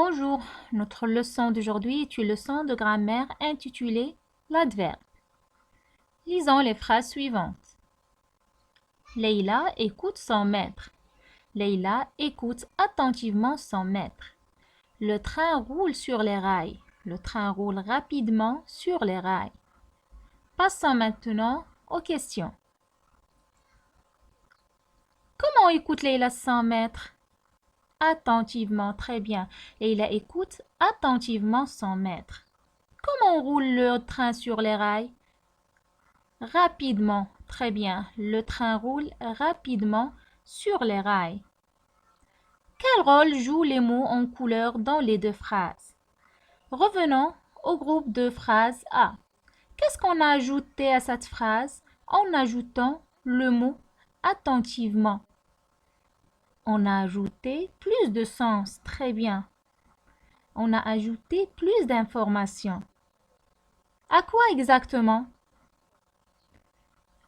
Bonjour, notre leçon d'aujourd'hui est une leçon de grammaire intitulée l'adverbe. Lisons les phrases suivantes. Leïla écoute son maître. Leïla écoute attentivement son maître. Le train roule sur les rails. Le train roule rapidement sur les rails. Passons maintenant aux questions. Comment écoute Leïla son maître? Attentivement, très bien. Leïla écoute attentivement son maître. Comment roule le train sur les rails? Rapidement, très bien. Le train roule rapidement sur les rails. Quel rôle jouent les mots en couleur dans les deux phrases? Revenons au groupe de phrases A. Qu'est-ce qu'on a ajouté à cette phrase en ajoutant le mot attentivement? On a ajouté plus de sens, très bien. On a ajouté plus d'informations. À quoi exactement?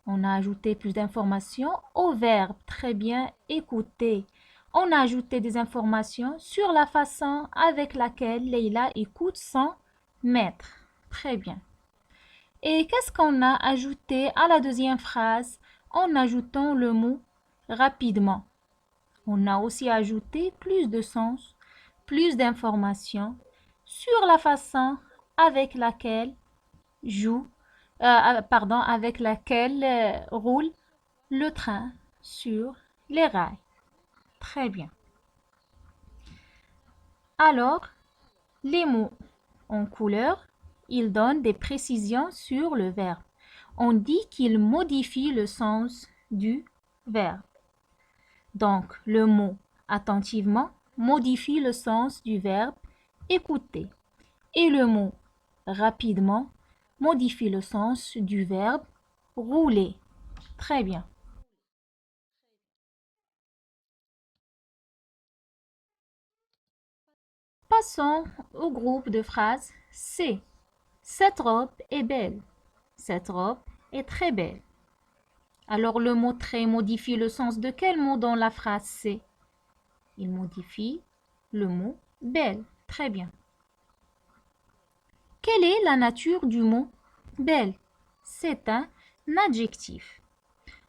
On a ajouté plus d'informations au verbe, très bien, écouter. On a ajouté des informations sur la façon avec laquelle Leïla écoute son maître. Très bien. Et qu'est-ce qu'on a ajouté à la deuxième phrase en ajoutant le mot rapidement? On a aussi ajouté plus de sens, plus d'informations sur la façon avec laquelle roule le train sur les rails. Très bien. Alors, les mots en couleur, ils donnent des précisions sur le verbe. On dit qu'ils modifient le sens du verbe. Donc, le mot attentivement modifie le sens du verbe écouter. Et le mot rapidement modifie le sens du verbe rouler. Très bien. Passons au groupe de phrases C. Cette robe est belle. Cette robe est très belle. Alors le mot très modifie le sens de quel mot dans la phrase C? Il modifie le mot belle. Très bien. Quelle est la nature du mot belle? C'est un adjectif.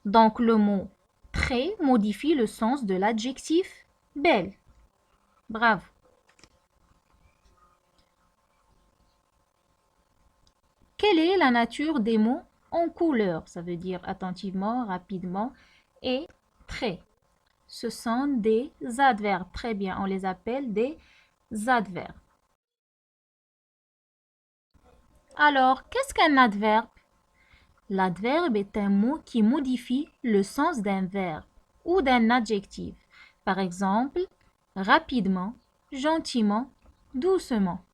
Donc le mot très modifie le sens de l'adjectif belle. Bravo. Quelle est la nature des mots en couleur? Ça veut dire attentivement, rapidement et très. Ce sont des adverbes. Très bien, on les appelle des adverbes. Alors, qu'est-ce qu'un adverbe? L'adverbe est un mot qui modifie le sens d'un verbe ou d'un adjectif. Par exemple, rapidement, gentiment, doucement.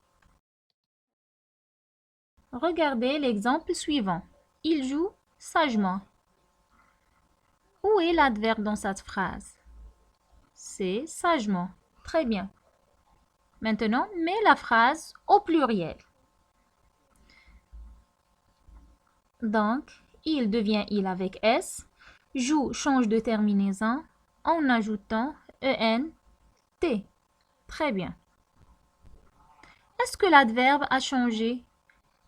Regardez l'exemple suivant. Il joue sagement. Où est l'adverbe dans cette phrase? C'est sagement. Très bien. Maintenant, mets la phrase au pluriel. Donc, il devient il avec S. Joue change de terminaison en ajoutant EN, T. Très bien. Est-ce que l'adverbe a changé?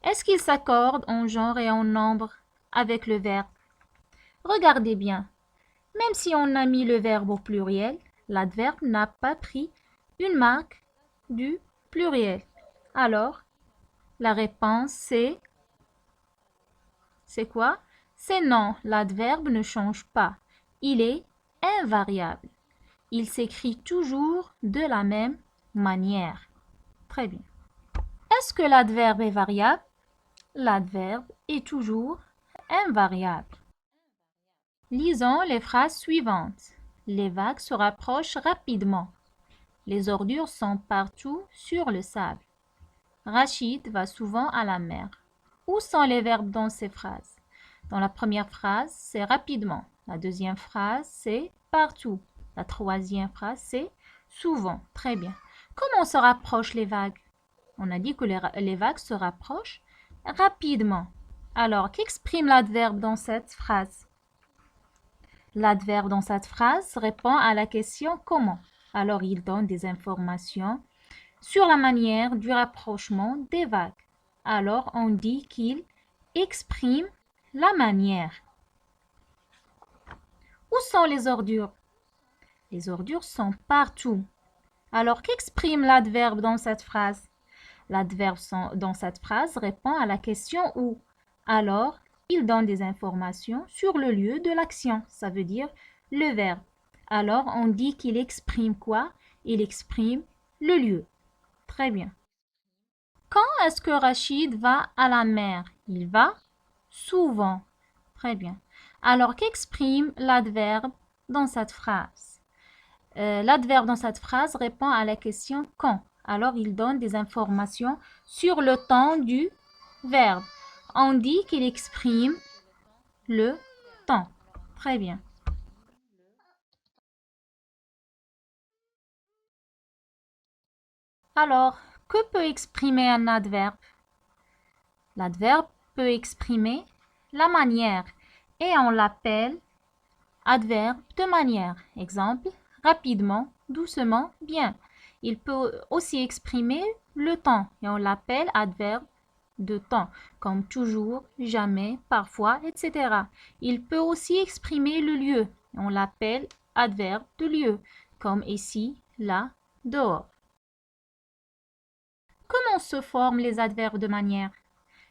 Est-ce qu'il s'accorde en genre et en nombre avec le verbe? Regardez bien. Même si on a mis le verbe au pluriel, l'adverbe n'a pas pris une marque du pluriel. Alors, la réponse c'est quoi? C'est non, l'adverbe ne change pas. Il est invariable. Il s'écrit toujours de la même manière. Très bien. Est-ce que l'adverbe est variable? L'adverbe est toujours invariable. Lisons les phrases suivantes. Les vagues se rapprochent rapidement. Les ordures sont partout sur le sable. Rachid va souvent à la mer. Où sont les verbes dans ces phrases? Dans la première phrase, c'est rapidement. La deuxième phrase, c'est partout. La troisième phrase, c'est souvent. Très bien. Comment se rapprochent les vagues? On a dit que les vagues se rapprochent rapidement. Alors, qu'exprime l'adverbe dans cette phrase? L'adverbe dans cette phrase répond à la question comment. Alors, il donne des informations sur la manière du rapprochement des vagues. Alors, on dit qu'il exprime la manière. Où sont les ordures? Les ordures sont partout. Alors, qu'exprime l'adverbe dans cette phrase? L'adverbe dans cette phrase répond à la question où. Alors, il donne des informations sur le lieu de l'action. Ça veut dire le verbe. Alors, on dit qu'il exprime quoi? Il exprime le lieu. Très bien. Quand est-ce que Rachid va à la mer? Il va souvent. Très bien. Alors, qu'exprime l'adverbe dans cette phrase? L'adverbe dans cette phrase répond à la question quand. Alors, il donne des informations sur le temps du verbe. On dit qu'il exprime le temps. Très bien. Alors, que peut exprimer un adverbe? L'adverbe peut exprimer la manière et on l'appelle adverbe de manière. Exemple, rapidement, doucement, bien. Il peut aussi exprimer le temps et on l'appelle adverbe de temps, comme toujours, jamais, parfois, etc. Il peut aussi exprimer le lieu. On l'appelle adverbe de lieu, comme ici, là, dehors. Comment se forment les adverbes de manière?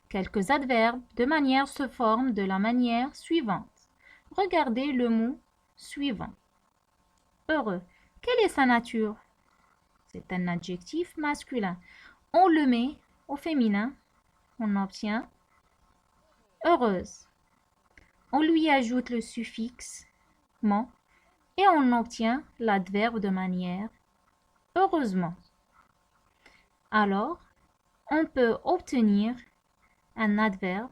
Quelques adverbes de manière se forment de la manière suivante. Regardez le mot suivant. Heureux. Quelle est sa nature? C'est un adjectif masculin. On le met au féminin. On obtient heureuse. On lui ajoute le suffixe ment et on obtient l'adverbe de manière heureusement. Alors, on peut obtenir un adverbe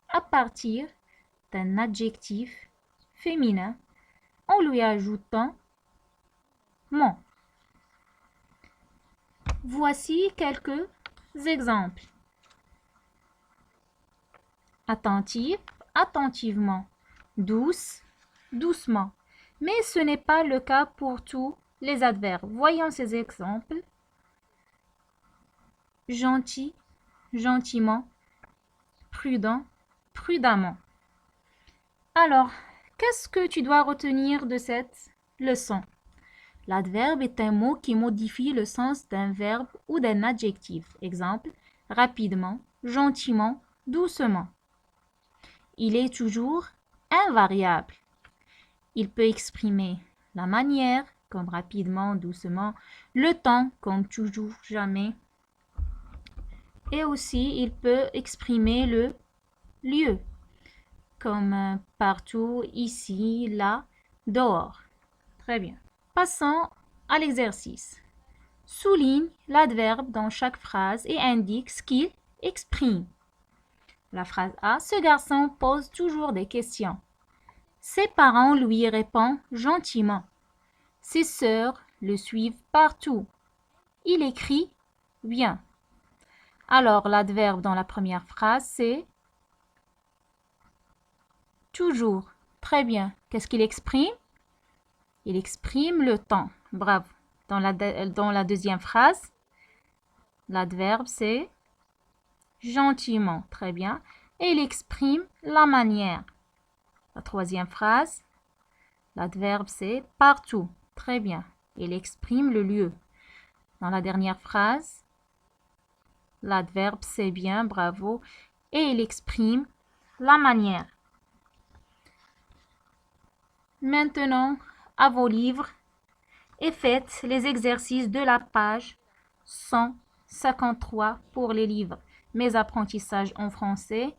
à partir d'un adjectif féminin en lui ajoutant ment. Voici quelques exemples. Attentive, attentivement. Douce, doucement. Mais ce n'est pas le cas pour tous les adverbes. Voyons ces exemples. Gentil, gentiment. Prudent, prudemment. Alors, qu'est-ce que tu dois retenir de cette leçon? L'adverbe est un mot qui modifie le sens d'un verbe ou d'un adjectif. Exemple, rapidement, gentiment, doucement. Il est toujours invariable. Il peut exprimer la manière, comme rapidement, doucement, le temps, comme toujours, jamais. Et aussi, il peut exprimer le lieu, comme partout, ici, là, dehors. Très bien. Passons à l'exercice. Souligne l'adverbe dans chaque phrase et indique ce qu'il exprime. La phrase A. Ce garçon pose toujours des questions. Ses parents lui répondent gentiment. Ses sœurs le suivent partout. Il écrit bien. Alors, l'adverbe dans la première phrase, c'est toujours. Très bien. Qu'est-ce qu'il exprime? Il exprime le temps. Bravo. Dans la deuxième phrase, l'adverbe, c'est gentiment. Très bien. Et il exprime la manière. La troisième phrase, l'adverbe, c'est partout. Très bien. Il exprime le lieu. Dans la dernière phrase, l'adverbe, c'est bien. Bravo. Et il exprime la manière. Maintenant, à vos livres et faites les exercices de la page 153 pour les livres Mes apprentissages en français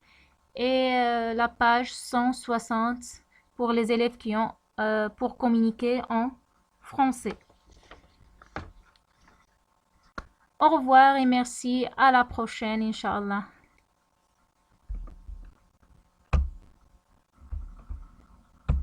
et la page 160 pour les élèves qui ont pour communiquer en français. Au revoir et merci. À la prochaine, Inch'Allah.